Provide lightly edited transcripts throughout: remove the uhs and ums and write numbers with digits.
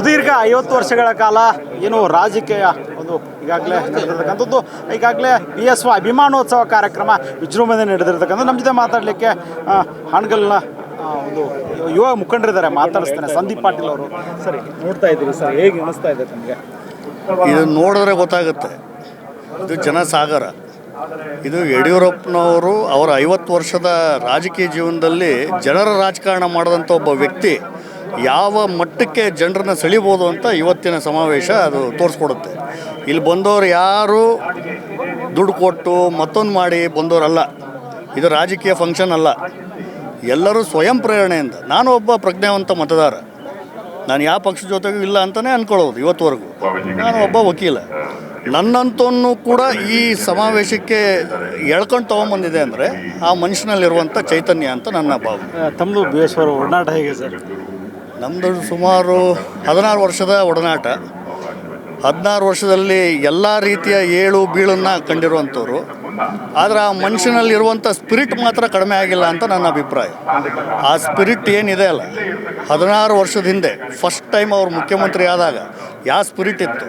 ಸುದೀರ್ಘ 50 ವರ್ಷಗಳ ಕಾಲ ಏನು ರಾಜಕೀಯ ಒಂದು ಈಗಾಗಲೇ ನಡೆದಿರ್ತಕ್ಕಂಥದ್ದು, ಈಗಾಗಲೇ BSY ಅಭಿಮಾನೋತ್ಸವ ಕಾರ್ಯಕ್ರಮ ವಿಜೃಂಭಣೆ ನಡೆದಿರ್ತಕ್ಕಂಥ. ನಮ್ಮ ಜೊತೆ ಮಾತಾಡಲಿಕ್ಕೆ ಹಾನಗಲ್ನ ಒಂದು ಯುವ ಮುಖಂಡರಿದ್ದಾರೆ, ಮಾತಾಡಿಸ್ತಾನೆ. ಸಂದೀಪ್ ಪಾಟೀಲ್ ಅವರು. ಸರಿ, ನೋಡ್ತಾ ಇದ್ದೀರಿ ಸರ್, ಹೇಗೆ ಅನಿಸ್ತಾ ಇದೆ ತಮಗೆ? ಇದು ನೋಡಿದ್ರೆ ಗೊತ್ತಾಗುತ್ತೆ, ಇದು ಜನಸಾಗರ. ಇದು ಯಡಿಯೂರಪ್ಪನವರು ಅವರ 50 ವರ್ಷದ ರಾಜಕೀಯ ಜೀವನದಲ್ಲಿ ಜನರ ರಾಜಕಾರಣ ಮಾಡಿದಂಥ ಒಬ್ಬ ವ್ಯಕ್ತಿ ಯಾವ ಮಟ್ಟಕ್ಕೆ ಜನರನ್ನ ಸೆಳಿಬೋದು ಅಂತ ಇವತ್ತಿನ ಸಮಾವೇಶ ಅದು ತೋರಿಸ್ಕೊಡುತ್ತೆ. ಇಲ್ಲಿ ಬಂದವರು ಯಾರು ದುಡ್ಡು ಕೊಟ್ಟು ಮತ್ತೊಂದು ಮಾಡಿ ಬಂದವರಲ್ಲ. ಇದು ರಾಜಕೀಯ ಫಂಕ್ಷನ್ ಅಲ್ಲ. ಎಲ್ಲರೂ ಸ್ವಯಂ ಪ್ರೇರಣೆಯಿಂದ. ನಾನು ಒಬ್ಬ ಪ್ರಜ್ಞಾವಂತ ಮತದಾರ, ನಾನು ಯಾವ ಪಕ್ಷದ ಜೊತೆಗೂ ಇಲ್ಲ ಅಂತಲೇ ಅಂದ್ಕೊಳ್ಳೋದು ಇವತ್ತುವರೆಗೂ. ನಾನು ಒಬ್ಬ ವಕೀಲ. ನನ್ನಂತೂ ಕೂಡ ಈ ಸಮಾವೇಶಕ್ಕೆ ಎಳ್ಕೊಂಡು ತೊಗೊಂಬಂದಿದೆ ಅಂದರೆ ಆ ಮನುಷ್ಯನಲ್ಲಿರುವಂಥ ಚೈತನ್ಯ ಅಂತ ನನ್ನ ಭಾವನೆ. ತಮ್ಮದು BSY ಒಡನಾಟ ಹೇಗೆ ಸರ್? ನಮ್ಮದು ಸುಮಾರು 16 ವರ್ಷದ ಒಡನಾಟ. 16 ವರ್ಷದಲ್ಲಿ ಎಲ್ಲ ರೀತಿಯ ಏಳು ಬೀಳನ್ನು ಕಂಡಿರುವಂಥವ್ರು. ಆದರೆ ಆ ಮನುಷ್ಯನಲ್ಲಿರುವಂಥ ಸ್ಪಿರಿಟ್ ಮಾತ್ರ ಕಡಿಮೆ ಆಗಿಲ್ಲ ಅಂತ ನನ್ನ ಅಭಿಪ್ರಾಯ. ಆ ಸ್ಪಿರಿಟ್ ಏನಿದೆ ಅಲ್ಲ, 16 ವರ್ಷದ ಹಿಂದೆ ಫಸ್ಟ್ ಟೈಮ್ ಅವ್ರು ಮುಖ್ಯಮಂತ್ರಿ ಆದಾಗ ಯಾವ ಸ್ಪಿರಿಟ್ ಇತ್ತು,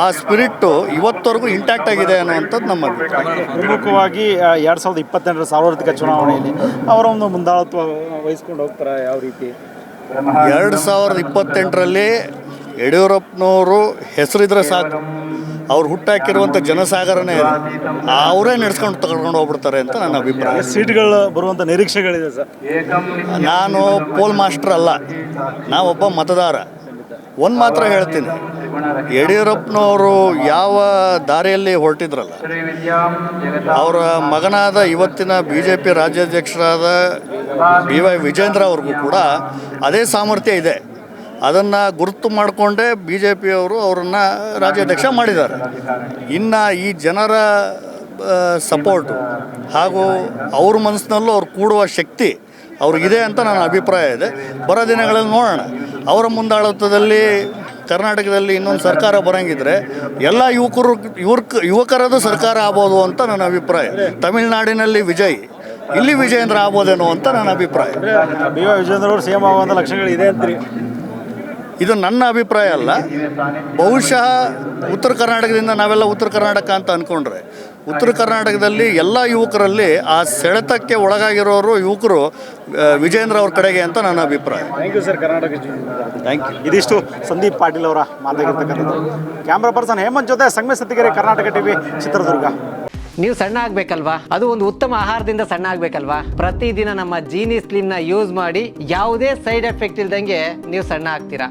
ಆ ಸ್ಪಿರಿಟ್ಟು ಇವತ್ತವರೆಗೂ ಇಂಟ್ಯಾಕ್ಟ್ ಆಗಿದೆ ಅನ್ನುವಂಥದ್ದು ನಮ್ಮ ಅಭಿಪ್ರಾಯ. ಪ್ರಮುಖವಾಗಿ 2028ರ ಸಾರ್ವತ್ರಿಕ ಚುನಾವಣೆಯಲ್ಲಿ ಅವರ ಒಂದು ಮುಂದಾಳತ್ವ ವಹಿಸ್ಕೊಂಡು ಹೋಗ್ತಾರೆ ಯಾವ ರೀತಿ? 2028ರಲ್ಲಿ ಯಡಿಯೂರಪ್ಪನವರು ಹೆಸರಿದ್ರೆ ಸಾಕು, ಅವ್ರು ಹುಟ್ಟಾಕಿರುವಂಥ ಜನಸಾಗರನೇ ಇದೆ, ಅವರೇ ನಡೆಸ್ಕೊಂಡು ತಗೊಂಡು ಹೋಗ್ಬಿಡ್ತಾರೆ ಅಂತ ನನ್ನ ಅಭಿಪ್ರಾಯ. ಸೀಟ್ಗಳು ಬರುವಂಥ ನಿರೀಕ್ಷೆಗಳಿದೆ ಸರ್? ನಾನು ಪೋಲ್ ಮಾಸ್ಟರ್ ಅಲ್ಲ, ನಾವೊಬ್ಬ ಮತದಾರ. ಒಂದು ಮಾತ್ರ ಹೇಳ್ತೀನಿ, ಯಡಿಯೂರಪ್ಪನವರು ಯಾವ ದಾರಿಯಲ್ಲಿ ಹೊರಟಿದ್ರಲ್ಲ, ಅವರ ಮಗನಾದ ಇವತ್ತಿನ BJP ರಾಜ್ಯಾಧ್ಯಕ್ಷರಾದ BY ವಿಜೇಂದ್ರ ಅವ್ರಿಗೂ ಕೂಡ ಅದೇ ಸಾಮರ್ಥ್ಯ ಇದೆ. ಅದನ್ನು ಗುರುತು ಮಾಡಿಕೊಂಡೇ BJPಯವರು ಅವರನ್ನು ರಾಜ್ಯಾಧ್ಯಕ್ಷ ಮಾಡಿದ್ದಾರೆ. ಇನ್ನು ಈ ಜನರ ಸಪೋರ್ಟು ಹಾಗೂ ಅವ್ರ ಮನಸ್ಸಿನಲ್ಲೂ ಅವ್ರು ಕೂಡುವ ಶಕ್ತಿ ಅವ್ರಿಗಿದೆ ಅಂತ ನನ್ನ ಅಭಿಪ್ರಾಯ ಇದೆ. ಬರೋ ದಿನಗಳಲ್ಲಿ ನೋಡೋಣ. ಅವರ ಮುಂದಾಳತ್ವದಲ್ಲಿ ಕರ್ನಾಟಕದಲ್ಲಿ ಇನ್ನೊಂದು ಸರ್ಕಾರ ಬರೋಂಗಿದ್ರೆ ಎಲ್ಲ ಯುವಕರದು ಸರ್ಕಾರ ಆಗ್ಬೋದು ಅಂತ ನನ್ನ ಅಭಿಪ್ರಾಯ. ತಮಿಳುನಾಡಿನಲ್ಲಿ ವಿಜಯ್, ಇಲ್ಲಿ ವಿಜಯೇಂದ್ರ ಆಗ್ಬೋದೇನೋ ಅಂತ ನನ್ನ ಅಭಿಪ್ರಾಯ. BY ವಿಜೇಂದ್ರ ಅವರು CM ಆಗುವಂಥ ಲಕ್ಷಣಗಳಿದೆ ಅಂತೀರಿ? ಇದು ನನ್ನ ಅಭಿಪ್ರಾಯ ಅಲ್ಲ. ಬಹುಶಃ ಉತ್ತರ ಕರ್ನಾಟಕದಿಂದ ನಾವೆಲ್ಲ ಉತ್ತರ ಕರ್ನಾಟಕ ಅಂತ ಅಂದ್ಕೊಂಡ್ರೆ, ಉತ್ತರ ಕರ್ನಾಟಕದಲ್ಲಿ ಎಲ್ಲ ಯುವಕರಲ್ಲಿ ಆ ಸೆಳೆತಕ್ಕೆ ಒಳಗಾಗಿರೋರು ಯುವಕರು ವಿಜೇಂದ್ರ ಅವ್ರ ಕಡೆಗೆ ಅಂತ ನನ್ನ ಅಭಿಪ್ರಾಯ. Thank you sir. Karnataka thank you. ಇದಿಷ್ಟು ಸಂದೀಪ್ ಪಾಟೀಲ್ ಅವರ ಮಾತಾಗಿರ್ತಕ್ಕಂಥದ್ದು. ಕ್ಯಾಮ್ರಾ ಪರ್ಸನ್ ಹೇಮಂತ್ ಜೊತೆ ಸಂಗಮೇಶ್ ಸತ್ತಿಗೆರೆ, ಕರ್ನಾಟಕ TV, ಚಿತ್ರದುರ್ಗ. ನೀವು ಸಣ್ಣ ಆಗ್ಬೇಕಲ್ವಾ? ಅದು ಒಂದು ಉತ್ತಮ ಆಹಾರದಿಂದ ಸಣ್ಣ ಆಗ್ಬೇಕಲ್ವಾ? ಪ್ರತಿದಿನ ನಮ್ಮ ಜೀನಿ ಸ್ಲಿಮ್ನ ಯೂಸ್ ಮಾಡಿ ಯಾವುದೇ ಸೈಡ್ ಎಫೆಕ್ಟ್ ಇಲ್ದಂಗೆ ನೀವು ಸಣ್ಣ ಆಗ್ತೀರಾ.